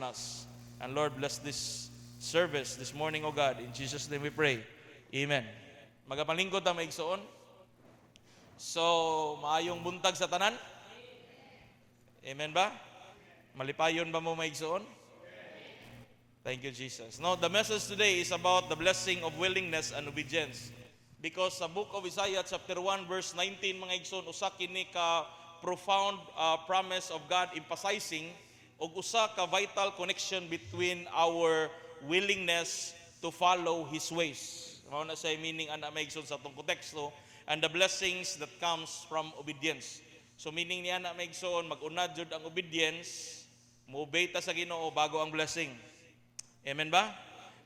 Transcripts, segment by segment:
on us. And Lord, bless this service this morning, O God. In Jesus' name we pray. Amen. Magapalingkod ta maigsoon. So, maayong buntag sa tanan? Amen ba? Malipayon ba mo maigsoon? Thank you, Jesus. Now, the message today is about the blessing of willingness and obedience. Because sa book of Isaiah chapter 1 verse 19 mga igsoon, usa kini ka profound promise of God emphasizing og usa ka vital connection between our willingness to follow His ways. Mao na say meaning ana may igsoon sa atong konteksto, and the blessings that comes from obedience. So meaning niya na may igsoon mag-unad jud ang obedience, mo-obey ta sa Ginoo bago ang blessing. Amen ba?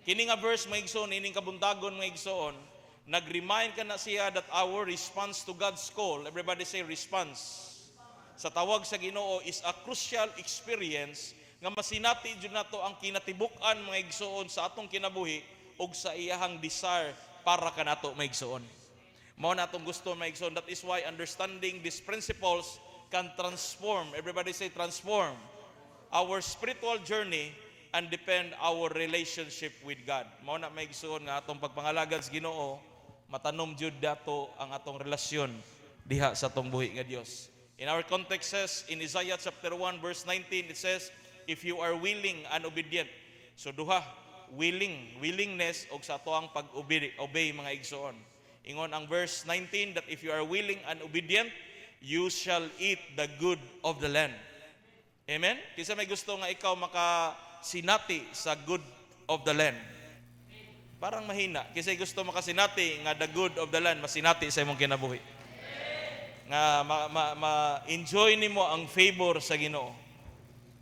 Kini nga verse may igsoon ining kabuntagon may igsoon, nag-remind ka na siya that our response to God's call, everybody say response, sa tawag sa Ginoo is a crucial experience nga masinati jud nato ang kinatibuk-an mga igsoon sa atong kinabuhi ug sa iyahang desire para kanato mga igsoon. Mao na atong gusto mga igsoon. That is why understanding these principles can transform, everybody say transform, our spiritual journey and depend our relationship with God. Mao na mga igsoon nga atong pagpangalagad sa Ginoo, matanom jud dato ang atong relasyon diha sa atong buhi nga Dios. In our context says in Isaiah chapter 1 verse 19 it says, if you are willing and obedient. So duha, willingness og sa atoang pag-obey mga igsoon. Ingon ang verse 19 that if you are willing and obedient, you shall eat the good of the land. Amen? Kinsa may gusto nga ikaw makasinati sa good of the land? Parang mahina. Kasi gusto makasinati nga the good of the land, masinati sa imong kinabuhi. Nga ma-enjoy nimo ang favor sa Ginoo.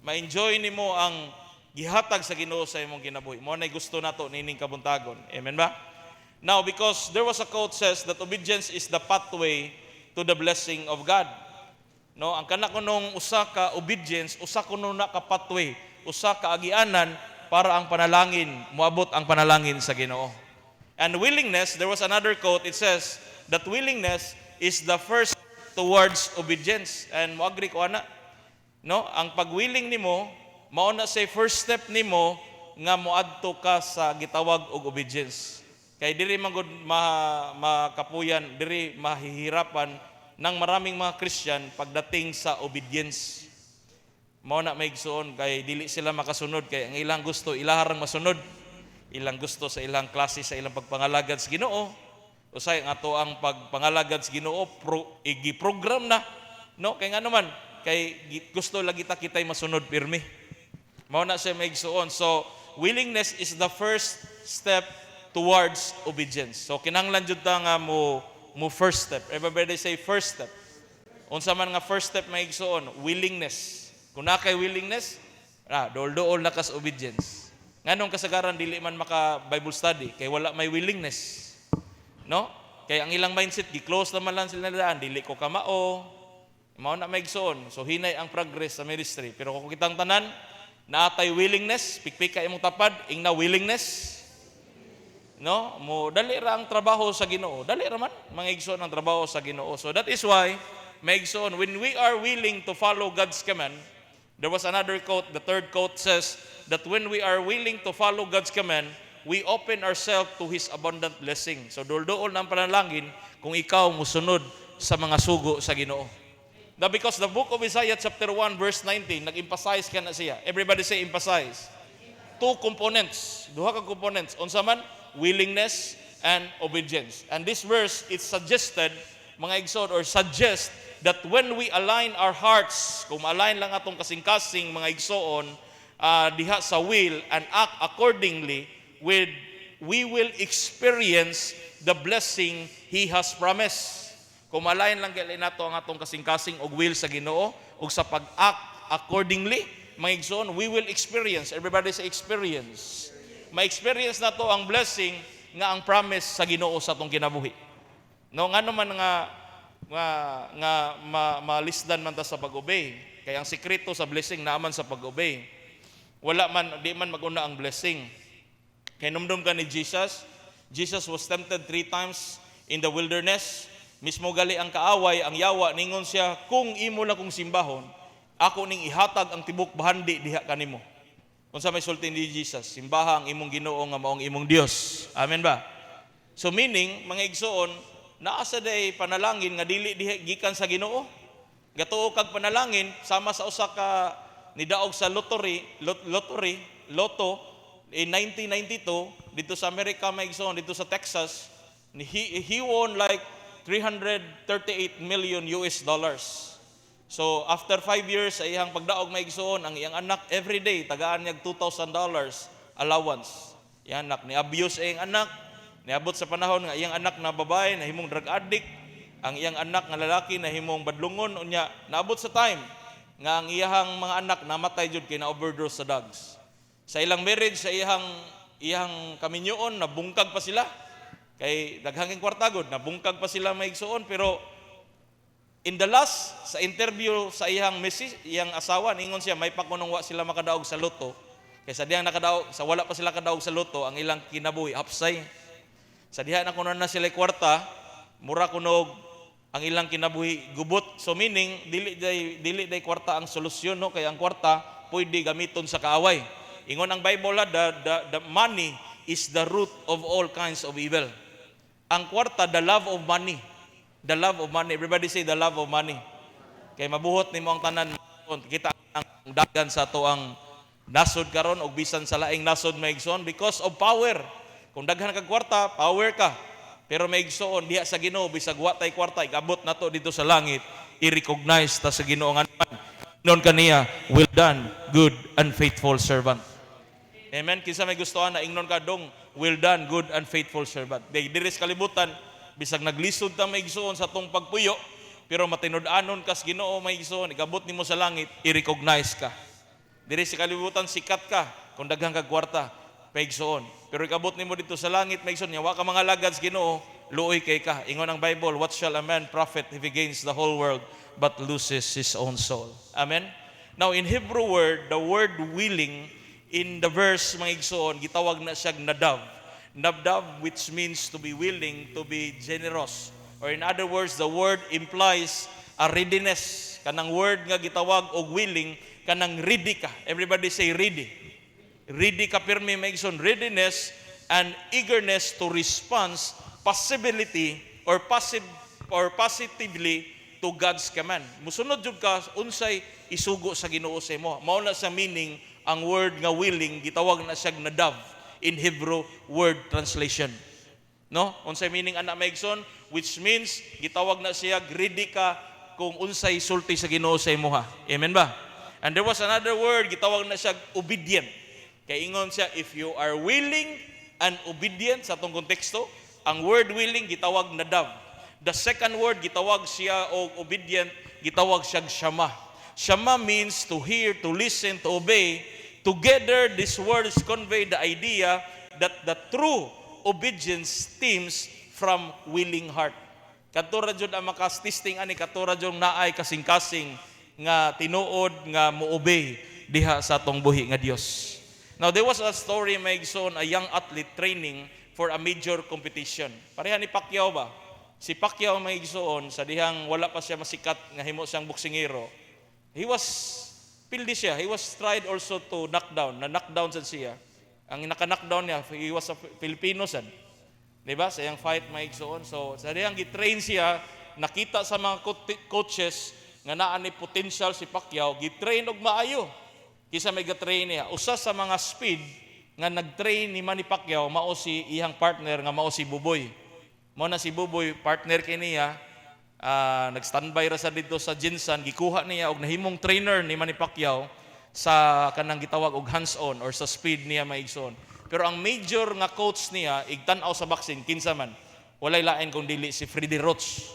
Ma-enjoy nimo ang gihatag sa Ginoo sa imong kinabuhi. Mao nay gusto nato nining kabuntagon. Amen ba? Now, because there was a quote says that obedience is the pathway to the blessing of God. No, ang kana kunong usa ka obedience, usa kuno na ka pathway, usa ka agianan para ang panalangin, moabot ang panalangin sa Ginoo. And willingness, there was another quote, it says that willingness is the first towards obedience. And mo agree ko ana, no? Ang pagwilling nimo mao na say first step nimo nga moadto ka sa gitawag og obedience. Kay diri man gud makapuyan, diri mahihirapan ng maraming mga Christian pagdating sa obedience. Mao na may igsoon kay dili sila makasunod kay ang ilang gusto ilaharang masunod. Ilang gusto sa ilang klase sa ilang pagpangalagad sa Ginoo. Usay nga to ang pagpangalagad sa Ginoo igi-program na, no? Kay nga naman kay gusto lagi ta kitay masunod pirmi. Mao na siya may igsoon. So willingness is the first step towards obedience. So kinahanglan jud ta nga mo first step. Everybody say first step. Unsa man nga first step may igsoon, willingness. Kung na kay willingness, dool-dool na kas obedience. Nganong kasagaran dili man maka Bible study kay wala may willingness. No? Kay ang ilang mindset gi-close naman lang sila daan, dili ko kamao. Mao na may igsoon. So hinay ang progress sa ministry. Pero kung kitang tanan naatay willingness, pikpika imong tapad, ingna willingness. No, mo dali ra ang trabaho sa Ginoo. Dali ra man mga igsoon ang trabaho sa Ginoo. So that is why may igsoon when we are willing to follow God's command. There was another quote, the third quote says that when we are willing to follow God's command, we open ourselves to His abundant blessing. So dool-dool na ang panalangin kung ikaw musunod sa mga sugo sa Ginoo. Now because the book of Isaiah chapter 1 verse 19 nag-emphasize ka na siya. Everybody say emphasize. Two components, duha ka components. Unsa man? Willingness and obedience. And this verse it suggested mga igsoon or suggest that when we align our hearts, kung align lang atong kasing-kasing mga igsoon diha sa will and act accordingly, we will experience the blessing He has promised. Kung align lang gyud nato ang atong kasing-kasing og will sa Ginoo ug sa pag-act accordingly, mga igsoon, we will experience. Everybody say experience. Ma-experience na to ang blessing nga ang promise sa Ginoo sa atong kinabuhi. No, ngano man nga malisdan man ta sa pag-obey. Kaya ang sikreto sa blessing naaman sa pag-obey. Wala man di man maguna ang blessing. Kay numdum ka ni Jesus. Jesus was tempted 3 times in the wilderness. Mismo gali ang kaaway, ang yawa ningon siya, kung imo lang kong simbahon, ako ning ihatag ang tibok bahandi diha kanimo. Unsa may sulti ni Jesus? Simbaha ang imong Ginoo nga maong imong Dios. Amen ba? So meaning, mga igsoon, naa sa day panalangin nga dili gikan sa Ginoo. Gatuo kag panalangin sama sa usa ka nidaog sa loto in 1992 dito sa Amerika, mga igsoon, dito sa Texas. He won like 338 million US dollars. So after 5 years sa iyang pagdaog, mga igsoon, ang iyang anak every day tagaan niya $2,000 allowance. Iyang anak ni abuse iyang anak, niabot sa panahon nga iyang anak na babae na himong drug addict, ang iyang anak nga lalaki na himong badlungon, unya naabot sa time nga ang iyang mga anak namatay jud kay na overdose sa drugs. Sa ilang marriage, sa iyang kaminyoon, nabungkag pa sila kay daghang kwartagod, nabungkag pa sila, mga igsoon. Pero in the last, sa interview sa iyang asawa, ningon siya, may pakunong wa sila makadaog sa loto. Kaysa diyang nakadaog, sa wala pa sila kadaog sa loto, ang ilang kinabuhi, hapsay. Sa diha na kuno na sila kwarta, mura kunog ang ilang kinabuhi, gubot. So meaning, dili day kwarta ang solusyon, no? Kaya ang kwarta, pwede gamiton sa kaaway. Ingon ang Bible, the money is the root of all kinds of evil. Ang kwarta, the love of money. The love of money. Everybody say the love of money. Kay mabuhot nimo ang tanan. Kita ang dagan sa to ang nasod karon og bisan sa laing nasod, maigsoon, because of power. Kung daghan kag kwarta, power ka. Pero maigsoon diha sa Ginoo, bisag wa tay kwarta, igabot nato dito sa langit, i-recognize ta sa Ginoo nga non kaniya, well done, good and faithful servant. Amen. Kinsa may gustuhan na ingnon ka dong, well done, good and faithful servant. Diri sa kalibutan, bisag naglisod ta, maigsoon, sa tong pagpuyo, pero matinud-anon kas Ginoo, maigsoon, igabot nimo sa langit, i-recognize ka. Diri sa kalibutan, sikat ka kung daghang kag kwarta, maigsoon. Pero igabot nimo dito sa langit, maigsoon, wa ka mga lagad sa Ginoo, luoy kay ka. Ingon ang Bible, what shall a man profit if he gains the whole world but loses his own soul? Amen. Now in Hebrew word, the word willing in the verse, mga igsoon, gitawag na siyag nadav. Nadav, which means to be willing, to be generous. Or in other words, the word implies a readiness. Kanang word nga gitawag og willing, kanang ready ka. Everybody say ready. Ready ka pirmi, mga igsoon. Readiness and eagerness to respond possibility or positively to God's command. Musunod jud ka unsay isugo sa Ginoo sa imo. Mao na sa meaning ang word nga willing, gitawag na siyag nadav in Hebrew word translation. No? Unsay meaning ana, maigsoon, which means gitawag na siya ready ka kung unsay sulti sa Ginoo sa imuha. Amen ba? And there was another word, gitawag na siya obedient. Kay ingon siya, if you are willing and obedient, sa atong konteksto, ang word willing gitawag nadav. The second word gitawag siya og obedient, gitawag siya shama. Shama means to hear, to listen, to obey. Together, these words convey the idea that the true obedience stems from willing heart. Katura jud ang makastisting ani, katura jud naay kasing-kasing nga tinuod nga mo-obey diha sa atong buhi nga Dios. Now, there was a story, maigsoon, a young athlete training for a major competition. Pareha ni Pacquiao ba? Si Pacquiao, maigsoon, sa dihang wala pa siya masikat nga himo siyang boksingero, he was tried also to knockdown. Na-knockdown siya. Ang naka-knockdown niya, he was a Filipino sad. Diba? Sa iyang fight, maigsoon. So, sa diyang gitrain siya, nakita sa mga coaches nga naa ni potential si Pacquiao, gitrain og maayo. Kisa may gatrain niya. Usa sa mga speed nga nagtrain ni Manny Pacquiao, mao si iyang partner nga mao si Buboy. Mao na si Buboy, partner kiniya. Nag-standby ra sa dito sa Jinsan, gikuha niya og nahimong trainer ni Manny Pacquiao sa kanang gitawag og hands-on or sa speed niya, maigsoon. Pero ang major nga coach niya igtan-aw sa boxing kinsa man, walay lain kung dili si Freddie Roach.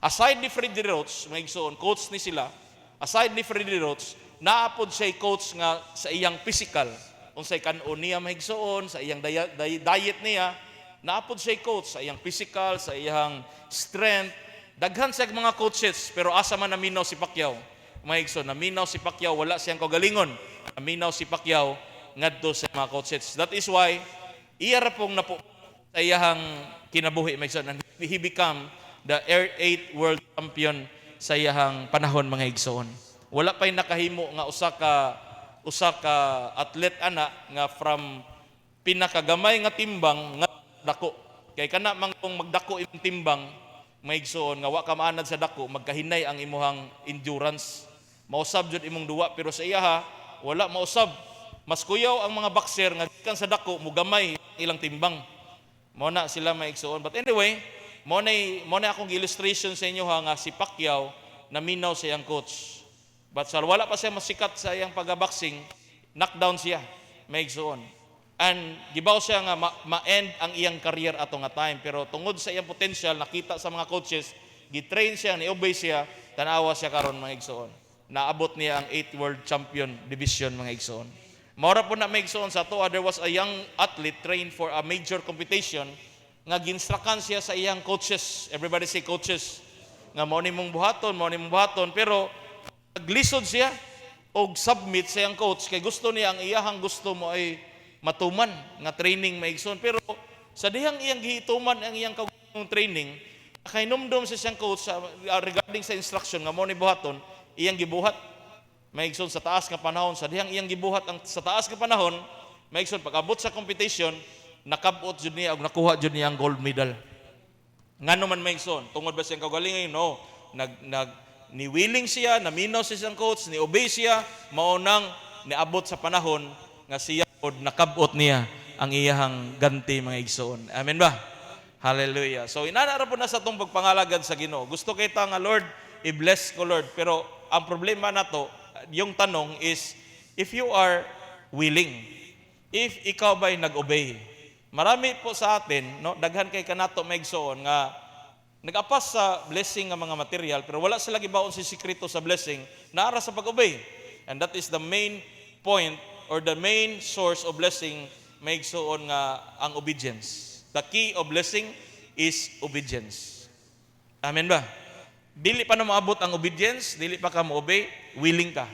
Aside ni Freddie Roach, maigsoon, coach ni sila. Aside ni Freddie Roach, naapod siya coach nga sa iyang physical. Unsay kanon niya, maigsoon, sa iyang diet niya, naapod siya coach sa iyang physical, sa iyang strength. Daghan siya mga coaches, pero asa man naminaw si Pacquiao. Maigsoon, naminaw si Pacquiao, wala siyang kagalingon. Naminaw si Pacquiao ngadto sa mga coaches. That is why iya ra pong napo sa iyang kinabuhi, maigsoon, and he become the 8th world champion sa iyang panahon, mga igsoon. Wala pa'y nakahimo nga usa ka usa ka athlete ana nga from pinakagamay nga timbang nga dako. Kay kana man kung magdako imong timbang, maigsoon nga wa ka maanad sa dako, magkahinay ang imuhang endurance. Mausab jud imong duwa, pero sa iya wala mausab. Mas kuyaw ang mga boxer nga gikan sa dako mugamay ilang timbang. Mao na sila maigsoon. But anyway, mo na akong illustration sa inyo nga si Pacquiao naminaw sa iyang coach. But sa wala pa siya masikat sa iyang pagboxing, knockdown siya, maigsoon. And gibaw siya nga ma-end ang iyang career ato nga time, pero tungod sa iyang potential nakita sa mga coaches, gitrain siya, ni-obey siya, tanawa siya karon mga igsoon. Naabot niya ang 8th World Champion Division mga igsoon. Maura po na mga igsoon sa to, there was a young athlete trained for a major competition nga ginstrakan siya sa iyang coaches. Everybody say coaches. Nga mao nimong buhaton, pero naglisod siya og submit sa iyang coach kay gusto niya, ang iyahang gusto mo ay matuman nga training maigsoon. Pero sa dihang iyang gihituman ang iyang kagustong training, kainumdum sa siyang coach regarding sa instruction nga mao ni buhaton, iyang gibuhat maigsoon sa taas nga panahon. Sa dihang iyang gibuhat ang sa taas nga panahon, maigsoon pag-abot sa competition, nakabot jud niya og nakuha jud niya ang gold medal. Ngano man maigsoon, tungod ba siyang kagalingon? No. Ni-willing siya, naminaw sa siyang coach, ni-obey siya, mao nang niabot sa panahon nga siya od nakabot niya ang iyahang ganti mga igsoon. Amen ba? Hallelujah. So inanara po na sa itong pagpangalagad sa Ginoo. Gusto kita nga, Lord, i-bless ko, Lord. Pero ang problema na to, yung tanong is, if you are willing, if ikaw ba'y nag-obey. Marami po sa atin, no, daghan kay kanato maigsoon nga nag-apas sa blessing nga mga material, pero wala sila gibaon si sikreto sa blessing, naara sa pag-obey. And that is the main point or the main source of blessing, maigsoon nga ang obedience. The key of blessing is obedience. Amen ba? Dili pa na maabot ang obedience, dili pa ka mo-obey, willing ka.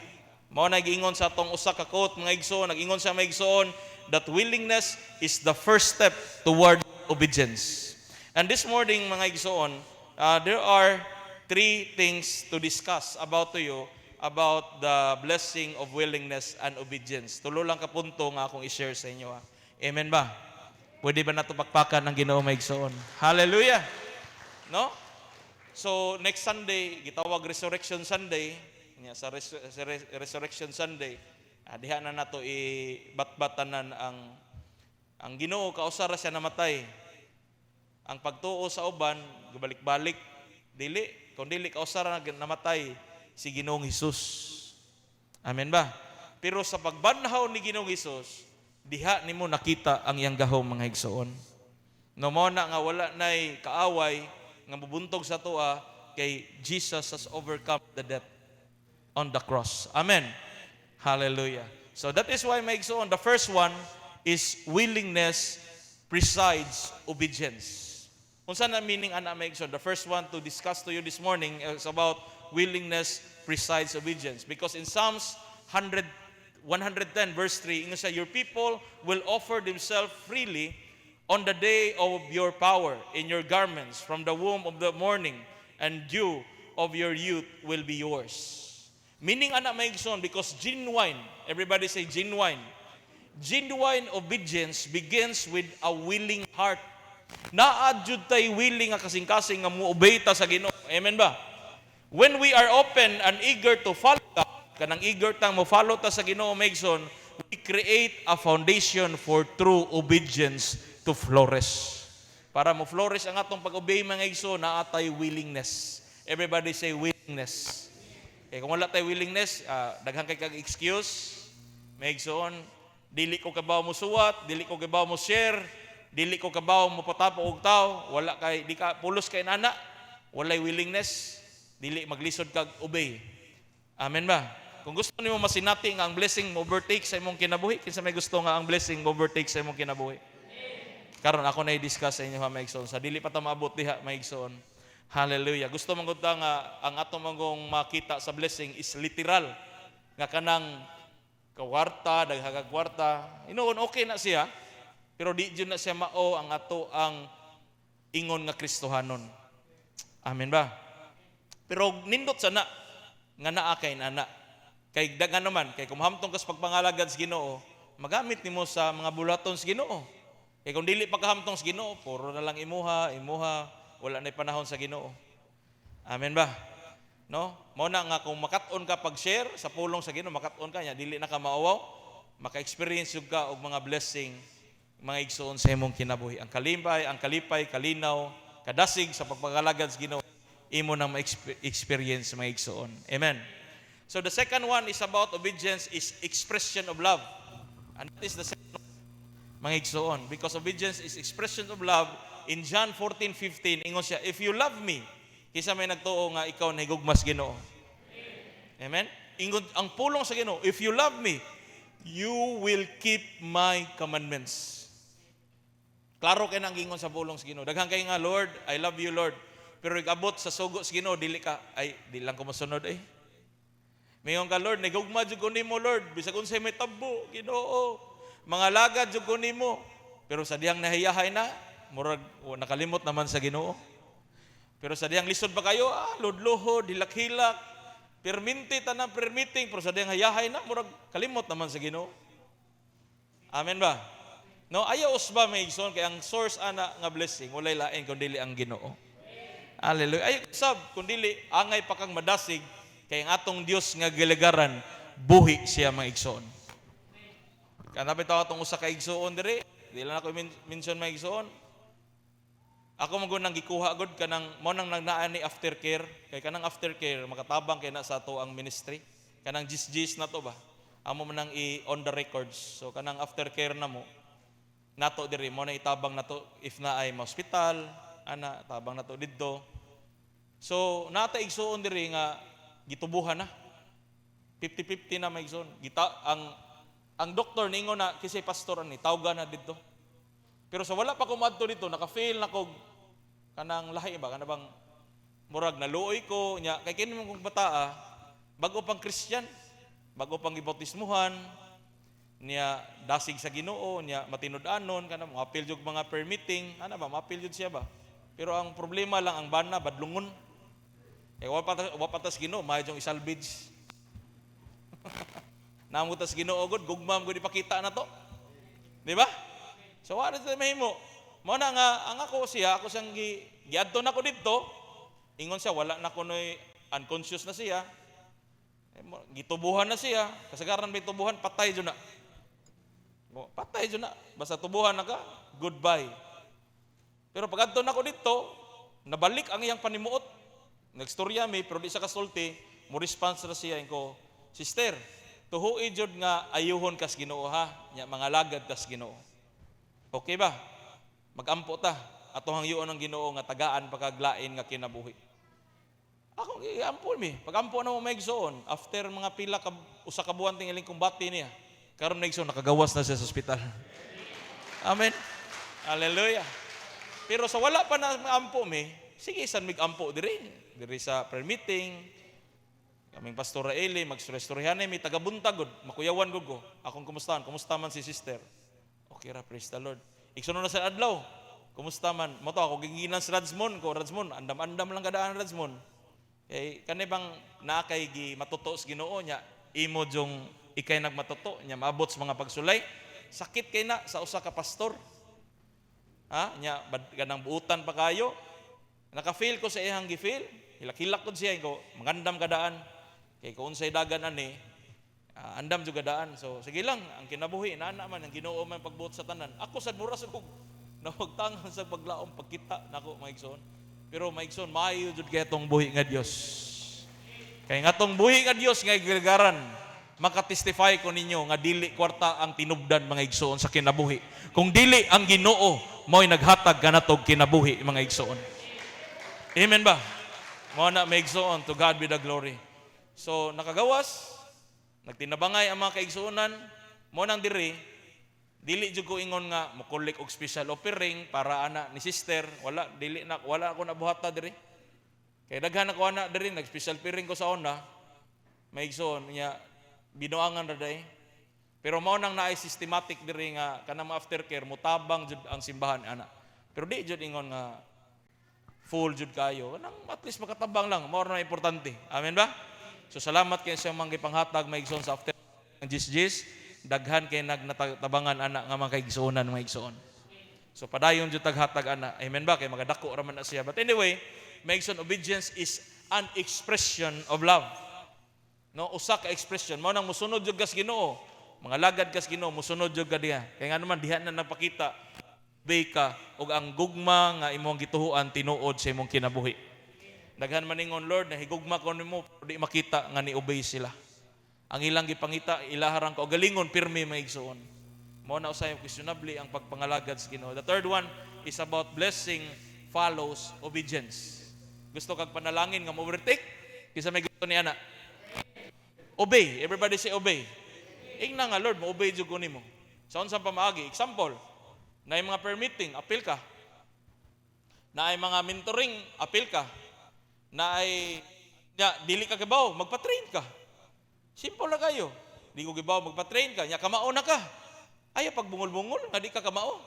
Mao na giingon sa atong usa ka quote mga igsoon, nag-ingon sa mga igsoon that willingness is the first step toward obedience. And this morning mga igsoon, there are 3 things to discuss about to you about the blessing of willingness and obedience. Tulo lang ka punto nga akong i-share sa inyo. Amen ba? Pwede ba nato pakpakan ng Ginoo mga igsoon? Hallelujah! No? So next Sunday, gitawag Resurrection Sunday. Sa Resurrection Sunday, diha na nato ibatbatanan ang Ginoo, kausara siya namatay. Ang pagtuo sa uban, gabalik-balik, dili. Kung dili kausara namatay si Ginoong Hesus. Amen ba? Pero sa pagbanhaw ni Ginoong Hesus, diha nimo nakita ang iyang gahom mga igsoon. No mo na nga wala nay kaaway nga mubuntog sa tuwa kay Jesus has overcome the death on the cross. Amen. Hallelujah. So that is why my igsoon, the first one is willingness presides obedience. Kung saan na meaning ana my igsoon, the first one to discuss to you this morning is about willingness presides obedience. Because in Psalms 110 verse 3, ingon siya, your people will offer themselves freely on the day of your power in your garments from the womb of the morning, and dew of your youth will be yours. Meaning anak maigsoon, because genuine, everybody say genuine obedience begins with a willing heart. Naadjud tay willing nga kasing-kasing nga mo-obey ta sa Ginoo. Amen ba? When we are open and eager to follow God, kanang eager tang mo follow ta sa Ginoo maigsoon, we create a foundation for true obedience to flourish. Para mo flourish ang atong pag-obey mga igsoon, naatay willingness. Everybody say willingness. Kung wala tayo willingness, daghan kay kag excuse, may igsoon, dili ko kabaw mo suwat, dili ko kabaw mo share, dili ko kabaw mo patapo og tao, wala kay di ka pulos kay nana, walay willingness, dili maglisod kag obey. Amen ba? Kung gusto nimo masinati nga ang blessing mo overtake sa imong kinabuhi, kinsa may gusto nga ang blessing mo overtake sa imong kinabuhi? Karon ako na i-discuss sa inyo ha maigsoon. Sa dili pa ta maabot diha maigsoon. Hallelujah. Gusto man gud nga ang ato mangong makita sa blessing is literal. Nga kanang kawarta, daghang kwarta. Inuon okay na siya. Pero di jud na siya mao ang ato ang ingon nga Kristohanon. Amen ba? Pero nindot sana nga naa kay nana. Kay dagan naman, kay kung mahamtong ka sa pagpangalagad sa Ginoo, magamit nimo sa mga bulaton sa Ginoo. Kay kung dili pa kahamtong sa Ginoo, puro na lang imuha, wala na panahon sa Ginoo. Amen ba? No? Mao na nga kung makat-on ka pag-share sa pulong sa Ginoo, makat-on ka nya, dili na ka maawaw, maka-experience jud ka og mga blessing, mga igsoon sa imong kinabuhi. Ang kalipay, kalinaw, kadasig sa pagpangalagad sa Ginoo, imo na ma-experience mga igsoon. Amen. So the second one is about obedience is expression of love. And that is the second one, mga igsoon. Because obedience is expression of love. In John 14:15, ingon siya, if you love me, kisa may nagtuo nga ikaw na higugmas Ginoo. Amen? Ingon, ang pulong sa Ginoo, if you love me, you will keep my commandments. Klaro kay nang ingon sa pulong sa Ginoo. Daghang kay nga, Lord, I love you, Lord. Pero igabot sa sugo sa Ginoo, dili ka, ay, di lang ko masunod eh. Mayon ka, Lord, nagugma jud ko nimo, Lord. Bisag unsay may tabo, Ginoo. Mga lagad jud ko nimo. Pero sa diyang nahiyahay na, murag nakalimot naman sa Ginoo. Pero sa diyang lisod ba kayo, lodlohod, hilak-hilak, perminti tanang permitting, pero sa diyang hayahay na, murag kalimot naman sa Ginoo. Amen ba? No, ayaw usba may igsoon kay ang source ana nga blessing walay lain kundi ang Ginoo. Hallelujah. Ayaw usab kundi angay pa kang madasig kay ang atong Dios nga giligaran buhi siya mga igsoon. Kanapit ako atong usa ka igsoon diri, di lang ako mention mga igsoon. Ako magunang gikuha gud kanang mo nang nagnaan ni aftercare kay kanang aftercare makatabang kay na sa ato ang ministry. Kanang gis na to ba? Amo man nang on the records. So kanang aftercare na mo nato diri mo na itabang nato if na ay hospital, ana tabang nato didto. So nata igsoon diri nga gitubuhan na. 50-50 na may igsoon. Ang doktor ningon na kisay pastor ani tawgan na didto. Pero sa wala pa ko madto dito naka-fail na ko kanang lahi ba kana bang murag naluoy ko nya kay kini mong bataa bago pang Christian, bago pang gibautismuhan niya dasig sa Ginoo niya matinud-anon kana mo apil jud mga permitting ana ba mapil jud siya ba. Pero ang problema lang ang bana badlungon. Wa patas Ginoo may jong isalvage. Namutas Ginoo gud gugmam gud ipakita na to. Di ba? So what is the mahimo? Mo na nga ang ako siyang giadto na ko didto. Ingon siya wala na kunoy unconscious na siya. Gitubuhan na siya. Kasagaran may tubuhan patay jud na. Patay jud na. Basta tubuhan na ka, goodbye. Pero pag adto na ko didto, nabalik ang iyang panimuot. Nagstorya mi pero di sa kasulti, mo response na siya ko, sister, tuhuy jud nga ayuhon kas Ginoo ha, nya mga lagad kas Ginoo. Okay ba? Magampo ta. Atohang yuon ng Ginoo nga tagaan pagkaglain nga kinabuhi. Ako giampo mi. Pagampo na mo maigsoon after mga pila ka usa ka buwan tingiling kumbati niya. Karon maigsoon nakagawas na siya sa ospital. Amen. Hallelujah. Pero sa wala pa na maampo mi, sige san migampo diri sa prayer meeting. Kaming Pastor Eli magsurestoryahan mi tagabuntag gud, makuyawan gud ko. Akong kumustahan? Kumusta man si sister? Okay ra, praise the Lord. Igsunod na sa adlaw. Kumusta man? Mo to ako ginginan sa Radsmon ko, Radsmon, andam-andam lang kadaan Radsmon. Eh kani bang nakay gi matuto sa Ginoo nya, imo jong ikay nagmatuto nya maabot sa mga pagsulay. Sakit kay na sa usa ka pastor. Ha? Nya ganang buutan pa kayo. Naka-feel ko sa iyang gi-feel. Hilak-hilak ko siya ko, mangandam kadaan. Kay kung unsay dagan ani, andam juga daan. So sige lang, ang kinabuhi na man ang Ginoo man pagbuot sa tanan. Ako sad mura sa kog nawagtangan sa paglaom pagkita nako maigsoon. Pero maigsoon maayo jud kay atong buhi nga Dios. Kay nga atong buhi nga Dios nga gilgaran, makatestify ko ninyo nga dili kwarta ang tinubdan mga igsoon sa kinabuhi. Kung dili ang Ginoo mo'y naghatag kanatog kinabuhi mga igsoon. Amen ba? Mo na maigsoon, to God be the glory. So nakagawas, nagtinabangay ang mga kaigsuonan, mo nang diri, dili jud ko ingon nga mokulik og special offering para ana ni sister, wala ako nabuhata diri. Kay daghan ako ana diri, nag-special offering ko sa una, maigsoon niya binuangan ra day. Pero mao nang naay systematic diri nga kanang aftercare mutabang jud ang simbahan ana. Pero di jud ingon nga full jud kayo, nang at least makatabang lang, mao na importante. Amen ba? So salamat kay sa mga gipanghatag maigsoon sa after ng Jis daghan kay nagnatabangan ana nga mga kaigsuonan mga igsoon. So padayon jud taghatag ana. Amen ba kay magadako ra man na siya. But anyway, maigsoon obedience is an expression of love. No, usa ka expression mao nang mosunod jud kas Ginoo. Mga lagad kas Ginoo mosunod jud ka diha. Kay nga naman diha na napakita obey ka ug ang gugma nga imong gituhuan tinuod sa imong kinabuhi. Daghan man ningon Lord nahigugma ko nimo di makita nga ni-obey sila. Ang ilang gipangita ilaharang ka og galingon pirmi maigsoon. Mao na usay questionable ang pagpangalagad sa Ginoo. The third one is about blessing follows obedience. Gusto kag panalangin nga mo-overtake kisa may gusto ni ana. Obey, everybody say obey. Ingna nga Lord, mo-obey jud ko nimo. Sa unsang pamaagi, example, na mga permitting, apil ka. Na ay mga mentoring, apil ka. Na ay dili ka gibaw, magpa-train ka. Simple lang kayo. Di ko gibaw, magpa-train ka. Nya kamao na ka. Ay pagbungol-bungol nga di ka kamao.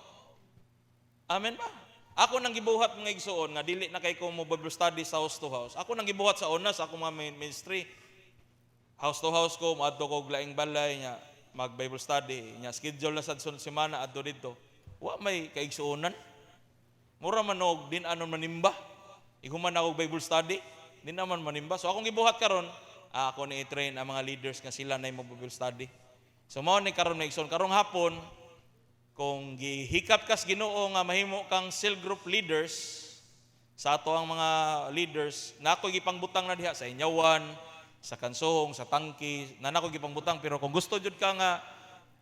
Amen ba? Ako nang gibuhat mga igsoon nga dili na kay ko mo Bible study sa house to house. Ako nang gibuhat sa una sa akong mga ministry. House to house ko, maadto ko og laing balay nya mag Bible study. Nya schedule na sad sunod semana adto didto. Wa may kaigsuonan. Mura man og din anon manimba. Iguman ako Bible study, din naman manimba. So akong gibuhat karon, ako ni i-train ang mga leaders nga sila na mo Bible study. So mao ni karon na igsoon karong hapon kung gihikap kas Ginoo nga mahimo kang cell group leaders sa ato ang mga leaders na ako gipangbutang na diha sa Inyawan, sa Kansohong, sa Tangki, na nako gipangbutang pero kung gusto jud ka nga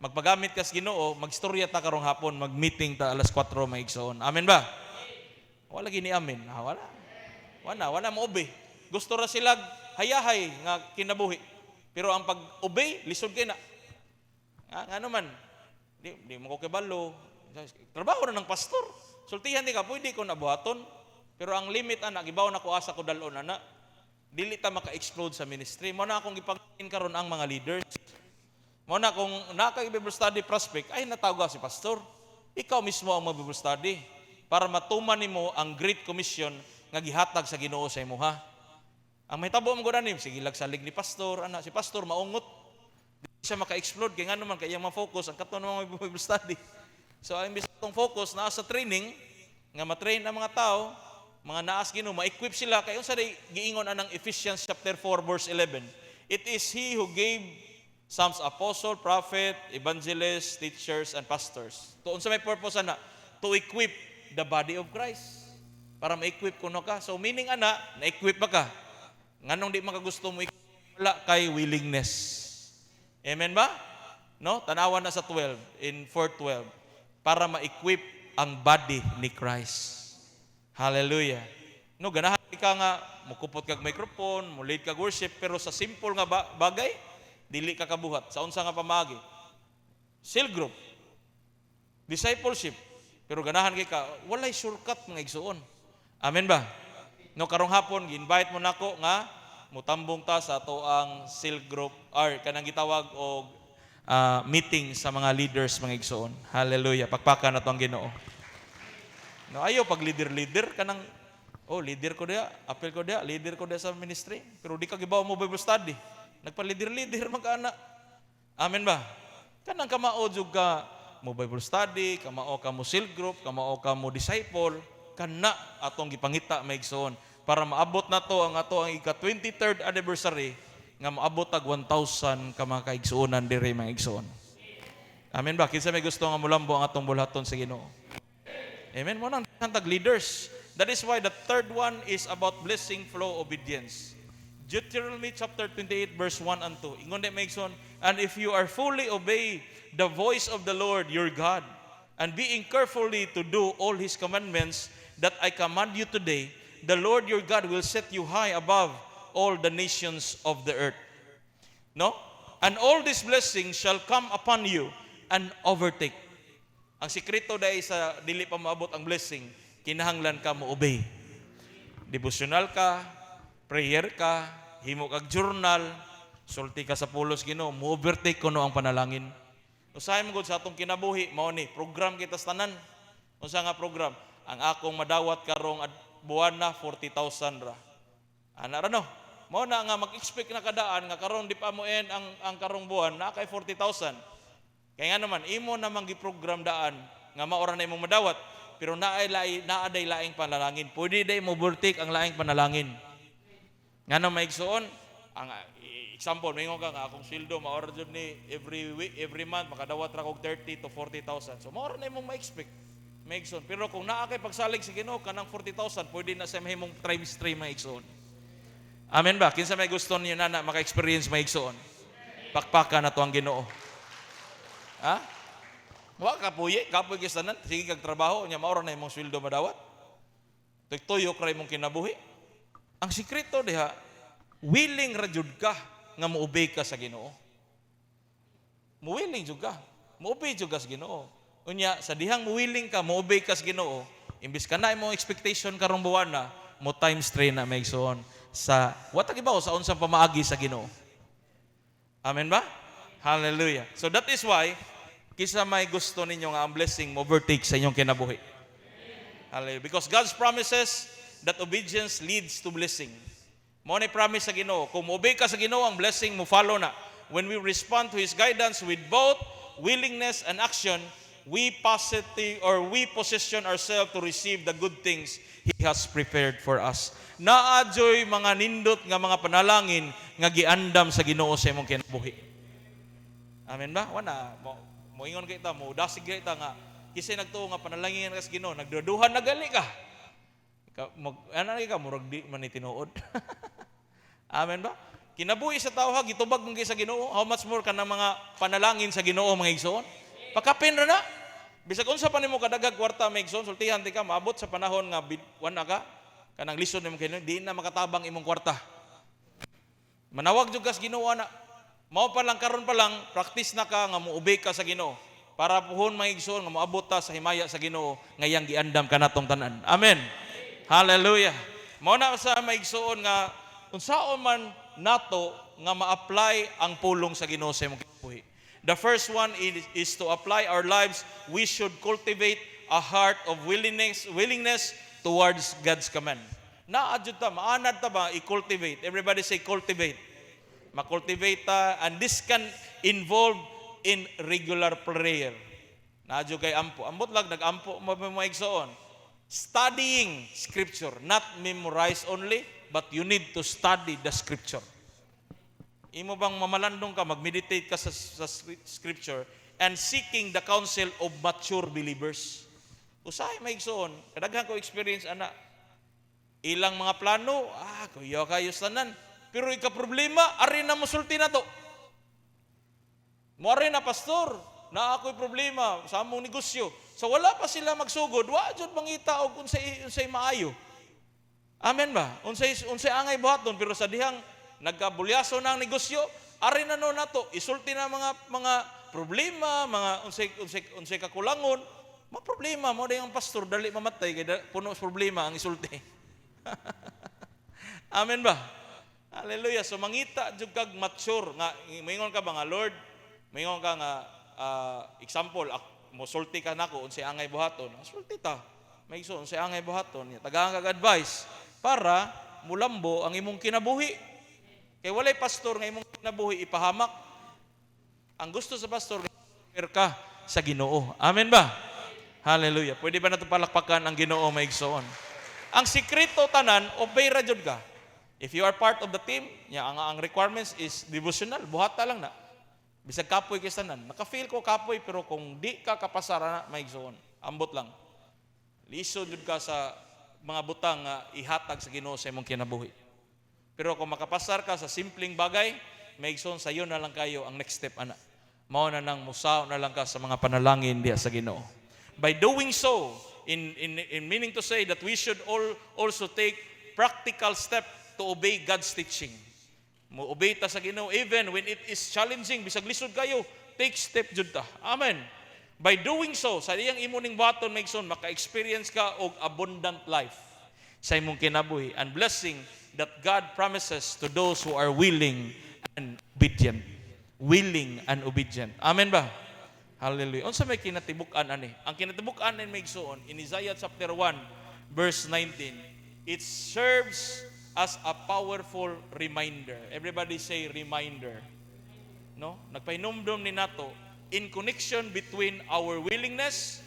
magpagamit kas Ginoo, magstorya ta karong hapon, mag-meeting ta alas 4 maigsoon. Amen ba? Wala gini amen. Wala mo obey. Gusto ra sila hayahay nga kinabuhi. Pero ang pag-obey lisod kay na. Nga naman, di mo ko kibalo. Trabaho na ng pastor. Sultihan di ka, pwede ko nabuhaton. Pero ang limit, gibaw na ko asa ko dalon, dili ta maka-explode sa ministry. Mo na akong ipangin karon ang mga leaders. Mo na kung naka-Bible study prospect, ay natawag si pastor. Ikaw mismo ang mag-Bible study para matuman nimo ang Great Commission nga gihatag sa Ginoo sa imuha. Ang mahitabo mo gud sige lagsalig ni pastor, si pastor maungot. Di siya maka-explode kaya nga naman kaya ma-focus ang katon mga Bible study. So ang imbis tong focus na sa training nga ma-train ang mga tao, mga naas Ginoo, ma-equip sila kay unsa day giingon anang Ephesians chapter 4 verse 11. It is he who gave some apostle, prophet, evangelists, teachers and pastors. To unsa may purpose ana? To equip the body of Christ. Para ma-equip kuno ka. So meaning ana, na-equip ba ka? Nganong di makagusto mo wala kay willingness. Amen ba? No? Tanawan na sa 12 in 4:12 para ma-equip ang body ni Christ. Hallelujah. No, ganahan ka nga mukupot kag microphone, mo lead kag worship pero sa simple nga bagay dili ka kabuhat. Sa unsa nga pamagi? Cell group, discipleship. Pero ganahan kay ka, walay shortcut mga igsuon. Amen ba? No, karong hapon gi-invite mo nako nga mutambong ta sa ato ang cell group or kanang gitawag og meeting sa mga leaders mga igsuon. Hallelujah. Pakpakan nato ang Ginoo. No, ayo pag leader kanang leader ko dia, apel ko dia, leader ko dia sa ministry. Pero di ka gibaw mo Bible study. Nagpa-leader mag-ana. Amen ba? Kanang kamao jud ka mo Bible study, kamao ka mo cell group, kamao ka mo disciple, kana atong gipangita maigsoon para maabot nato ang ika-23rd anniversary nga maabot tag 1,000 ka mga kaigsuonan diri mga igsoon. Amen ba? Kinsa may gusto nga mulambo ang atong bulhaton sa Ginoo. Amen mo nang tag leaders. That is why the third one is about blessing flow obedience. Deuteronomy chapter 28 verse 1 and 2. Ingon may igsoon, and if you are fully obey the voice of the Lord your God and being carefully to do all his commandments that I command you today, the Lord your God will set you high above all the nations of the earth. No? And all these blessings shall come upon you and overtake. Ang sikreto dahil sa dili pa maabot ang blessing, kinahanglan ka mo obey. Devotional ka, prayer ka, himo kag journal, sulti ka sa pulos Ginoo, mo overtake kuno ang panalangin. Usahay mo gud sa atong kinabuhi, mao ni program kita sa tanan. Unsa nga program? Ang akong madawat karong buwan na 40,000 ra. Ana ra no? Mao na nga mag-expect na kadaan nga karon di pa mo end ang karong buwan na kay 40,000. Kaya nga naman imo namang giprogram daan nga maora na imong madawat pero naaday laing panalangin. Pwede day mo burtik ang laing panalangin. Nga na maigsuon ang example mingon ka nga akong sweldo maora jud ni every week, every month makadawat ra kog 30 to 40,000. So maora na imong ma-expect. Maigsuon. Pero kung naa kay pagsalig sa Ginoo kanang 40,000 pwede na sa mahimong times 3 maigsuon. Amen ba? Kinsa may gusto niyo na maka-experience maigsoon? Pakpaka na to ang Ginoo. Ha? Wa kapuy kisanan, sige kag trabaho nya maora na imong sweldo madawat. Tuyok ra imong kinabuhi. Ang sikreto diha, willing ra jud ka nga moobey ka sa Ginoo. Willing jud ka. Moobey jud ka sa Ginoo. Unya sa dihang willing ka moobey ka sa Ginoo, imbis ka na imong expectation karong buwan na, mo times 3 na maigsoon sa watag ibaw sa unsang pamaagi sa Ginoo. Amen ba? Hallelujah. So that is why kisa may gusto ninyo nga ang blessing mo overtake sa inyong kinabuhi. Hallelujah. Because God's promises that obedience leads to blessing. Mo ni promise sa Ginoo, kung obey ka sa Ginoo ang blessing mo follow na. When we respond to His guidance with both willingness and action, we position ourselves to receive the good things He has prepared for us. Naadyoy mga nindot nga mga panalangin nga giandam sa Ginoo sa imong kinabuhi. Amen ba? Wana mo ingon kita mo dasig kita nga kisay nagtuo nga panalangin ka sa Ginoo, nagduduhan na gali ka. Ano ka murag di man tinuod. Amen ba? Kinabuhi sa tao ha gitubag ng sa Ginoo, how much more kanang mga panalangin sa Ginoo mga igsoon? Pakapin ra na. Bisag unsa pa nimo kadagag kwarta may igsoon, sultihan ti ka maabot sa panahon nga wala ka kanang lisod nimo kini di na makatabang imong kwarta. Manawag jud ka sa Ginoo ana. Mao pa lang karon pa lang practice na ka nga moobey ka sa Ginoo para puhon may igsoon nga moabot ta sa himaya sa Ginoo ngayang giandam kanatong tanan. Amen. Hallelujah. Mao na sa may igsoon nga unsaon man nato nga ma-apply ang pulong sa Ginoo sa imong kinabuhi. The first one is to apply our lives. We should cultivate a heart of willingness towards God's command. Naadjud ta, maanad ta ba i-cultivate? Everybody say cultivate. Ma-cultivate ta, and this can involve in regular prayer. Naadjud kay ampo. Ambot lang nag-ampo maigsoon. Studying scripture, not memorize only, but you need to study the scripture. Imo bang mamalandong ka, mag-meditate ka sa scripture and seeking the counsel of mature believers. Usahay maigsoon, kadaghan ko experience ana. Ilang mga plano, kuya kayo tanan. Pero ika problema, ari na musulti na to. Mo ari na pastor, na ako'y problema sa among negosyo. So wala pa sila magsugod, wa jud mangita og unsay maayo. Amen ba? Unsay angay buhaton pero sa dihang nagkabulyaso na ang negosyo, ari na no nato, isulti na mga problema, mga unsay kakulangon, mga problema mo dayang pastor dali mamatay kay puno sa problema ang isulti. Amen ba? Hallelujah. So mangita jud kag mature nga moingon ka ba nga Lord, moingon ka nga example, mo sulti ka nako unsay angay buhaton. Sulti ta. May iso unsay angay buhaton, tagahan kag advice para mulambo ang imong kinabuhi. Kaya walay pastor nga imong kinabuhi ipahamak. Ang gusto sa pastor nga ka sa Ginoo. Amen ba? Hallelujah. Pwede ba nato palakpakan ang Ginoo maigsoon? Ang sikreto tanan, obey ra jud ka. If you are part of the team, ang requirements is devotional, buhata lang na. Bisag kapoy kay tanan. Naka-feel ko kapoy pero kung di ka kapasara na maigsoon, ambot lang. Lisod jud ka sa mga butang nga ihatag sa Ginoo sa imong kinabuhi. Pero kung makapasar ka sa simpleng bagay, maigsoon sa iyo na lang kayo ang next step ana. Mao na nang musaw na lang ka sa mga panalangin diha sa Ginoo. By doing so, in meaning to say that we should also take practical step to obey God's teaching. Mo obey ta sa Ginoo even when it is challenging, bisag lisod kayo, take step jud ta. Amen. By doing so, sa iyang imuning baton maigsoon maka-experience ka og abundant life sa imong kinabuhi and blessing that God promises to those who are willing and obedient. Willing and obedient. Amen ba? Hallelujah. Unsa may kinatibuk-an ani? Ang kinatibuk-an ay maigsoon in Isaiah chapter 1 verse 19. It serves as a powerful reminder. Everybody say reminder. No? Nagpahinumdum ni nato in connection between our willingness,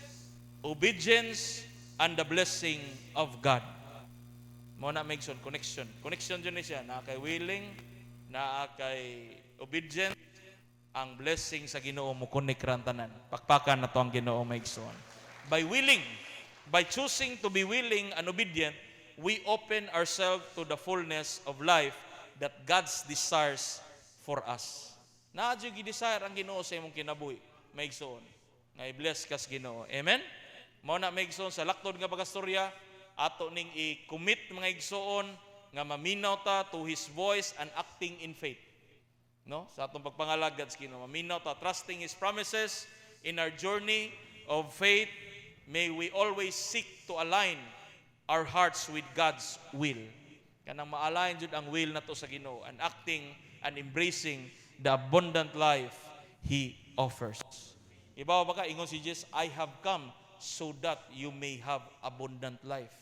obedience, and the blessing of God. Mo na make connection. Connection dyan siya. Na kay willing, na kay obedient, ang blessing sa Ginoo mo connect ran tanan. Pakpakan na to ang Ginoo maigsoon. By willing, by choosing to be willing and obedient, we open ourselves to the fullness of life that God's desires for us. Naadyo gi-desire ang Ginoo sa imong kinabuhi, maigsoon. Nga i-bless kas Ginoo. Amen? Mao na maigsoon sa laktod nga pagastorya, ato ning i-commit mga igsoon nga maminaw ta to His voice and acting in faith. No? Sa atong pagpangalagad sa Ginoo, maminaw ta trusting His promises in our journey of faith. May we always seek to align our hearts with God's will. Kanang ma-align jud ang will nato sa Ginoo and acting and embracing the abundant life He offers. Ibaw ba ka ingon si Jesus, I have come so that you may have abundant life.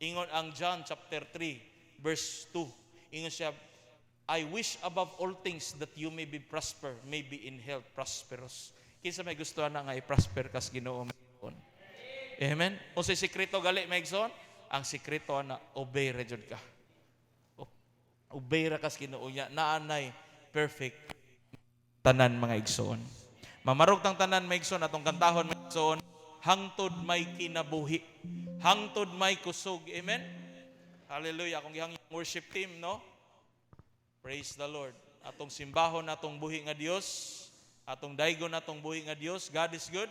Ingon ang John chapter 3 verse 2. Ingon siya, I wish above all things that you may be prosper, may be in health, prosperous. Kinsa may gusto na nga i-prosper kas Ginoo. Amen. Unsay sikreto gali maigsoon? Ang sikreto na obey ra jud ka. Obey ra kas Ginoo nya naanay perfect tanan mga igsoon. Mamarog tang tanan maigsoon atong kantahon maigsoon, hangtod may kinabuhi, hangtod may kusog. Amen. Hallelujah. Kung gihang worship team, no? Praise the Lord. Atong simbahon atong buhi nga Dios, atong daygon atong buhi nga Dios. God is good.